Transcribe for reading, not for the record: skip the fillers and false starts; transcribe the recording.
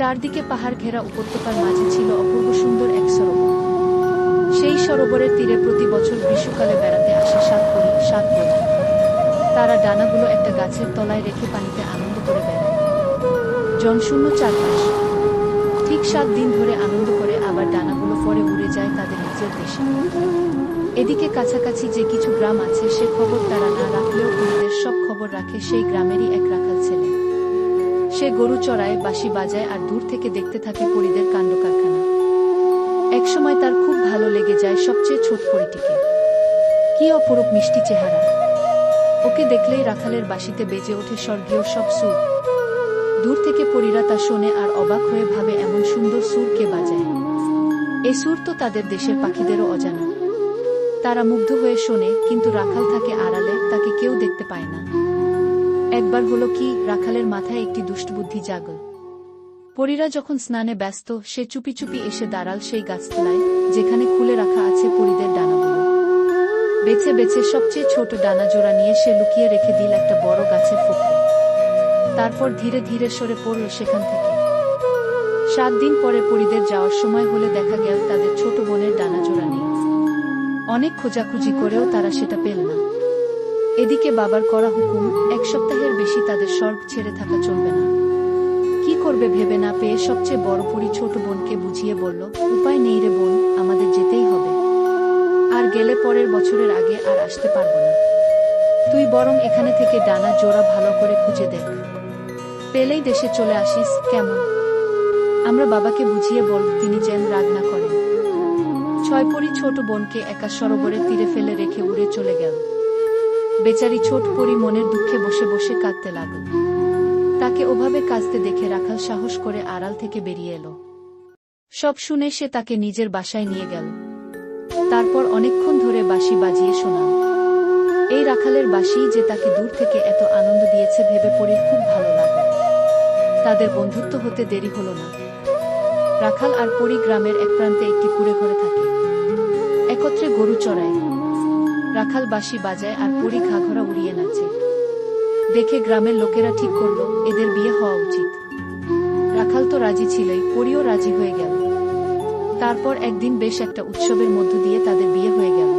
চারদিকে পাহাড় ঘেরা উপত্যকার মাঝে ছিল অপূর্ব সুন্দর এক সরোবর। সেই সরোবরের তীরে প্রতি বছর গ্রীষ্মকালে বেড়াতে আসে 7 পরী। তারা ডানাগুলো একটা গাছের তলায় রেখে পানিতে আনন্দ করে বেড়ায়। জনশূন্য চারপাশ। ঠিক 7 দিন ধরে আনন্দ করে আবার ডানাগুলো পরে উড়ে যায় তাদের নিজের দেশে। এদিকে কাছাকাছি যে কিছু গ্রাম আছে সে খবর তারা না রাখলেও পরীদের সব খবর রাখে সেই গ্রামেরই এক রাখাল ছেলে। সে গরু চড়ায়, বাঁশি বাজায় আর দূর থেকে দেখতে থাকে পরীদের কাণ্ডকারখানা। একসময় তার খুব ভালো লেগে যায় সবচেয়ে ছোট পরীটিকে। কি অপরূপ মিষ্টি চেহারা! ওকে দেখলেই রাখালের বাঁশিতে বেজে ওঠে স্বর্গীয় সব সুর। দূর থেকে পরীরা তা শোনে আর অবাক হয়ে ভাবে এমন সুন্দর সুর কে বাজায়। এ সুর তো তাদের দেশের পাখিদেরও অজানা। তারা মুগ্ধ হয়ে শোনে, কিন্তু রাখাল থাকে আড়ালে, তাকে কেউ দেখতে পায় না। একবার হলো কি, রাখালের মাথায় একটি দুষ্টবুদ্ধি জাগল। পরীরা যখন স্নানে ব্যস্ত, সে চুপি চুপি এসে দাঁড়াল সেই গাছতলায়, যেখানে খুলে রাখা আছে পরীদের ডানাগুলো। বেছে বেছে সবচেয়ে ছোট ডানা জোড়া নিয়ে সে লুকিয়ে রেখে দিল একটা বড় গাছের ফোকরে। তারপর ধীরে ধীরে সরে পড়ল সেখান থেকে। 7 দিন পরে পরীদের যাওয়ার সময় হলে দেখা গেল তাদের ছোট বোনের ডানা জোড়া নেই। অনেক খোঁজাখুঁজি করেও তারা সেটা পেল না। এদিকে বাবার করা হুকুম, 1 সপ্তাহের বেশি তাদের স্বর্গ ছেড়ে থাকা চলবে না। কি করবে ভেবে না পেয়ে সবচেয়ে বড় পরী ছোট বোনকে বুঝিয়ে বলল, উপায় নেই রে বোন, আমাদের যেতেই হবে। আর গেলে পরের বছরের আগে আর আসতে পারবো না। তুই বরং এখানে থেকে ডানা জোড়া ভালো করে খুঁজে দেখ। পেলেই দেশে চলে আসিস, কেমন? আমরা বাবাকে বুঝিয়ে বল, তিনি যেন রাগ না করেন। 6 পরী ছোট বোনকে একা সরোবরের তীরে ফেলে রেখে উড়ে চলে গেল। বেচারি ছোট পরী মনের দুঃখে বসে বসে কাঁদতে লাগল। তাকে ওভাবে কাঁদতে দেখে রাখাল সাহস করে আড়াল থেকে বেরিয়ে এলো। সব শুনে সে তাকে নিজের বাসায় নিয়ে গেল। তারপর অনেকক্ষণ ধরে বাঁশি বাজিয়ে শোনাল। এই রাখালের বাঁশি যে তাকে দূর থেকে এত আনন্দ দিয়েছে ভেবে পরীর খুব ভালো লাগল। তাদের বন্ধুত্ব হতে দেরি হলো না। রাখাল আর পরী গ্রামের এক প্রান্তে একটি কুঁড়ে ঘরে থাকে। একত্রে গরু চড়ায়। রাখাল বাঁশি বাজায় আর পরী ঘাঘরা উড়িয়ে নাচে। দেখে গ্রামের লোকেরা ঠিক করলো, এদের বিয়ে হওয়া উচিত। রাখাল তো রাজি ছিলই, পরীও রাজি হয়ে গেল। তারপর একদিন বেশ একটা উৎসবের মধ্য দিয়ে তাদের বিয়ে হয়ে গেল।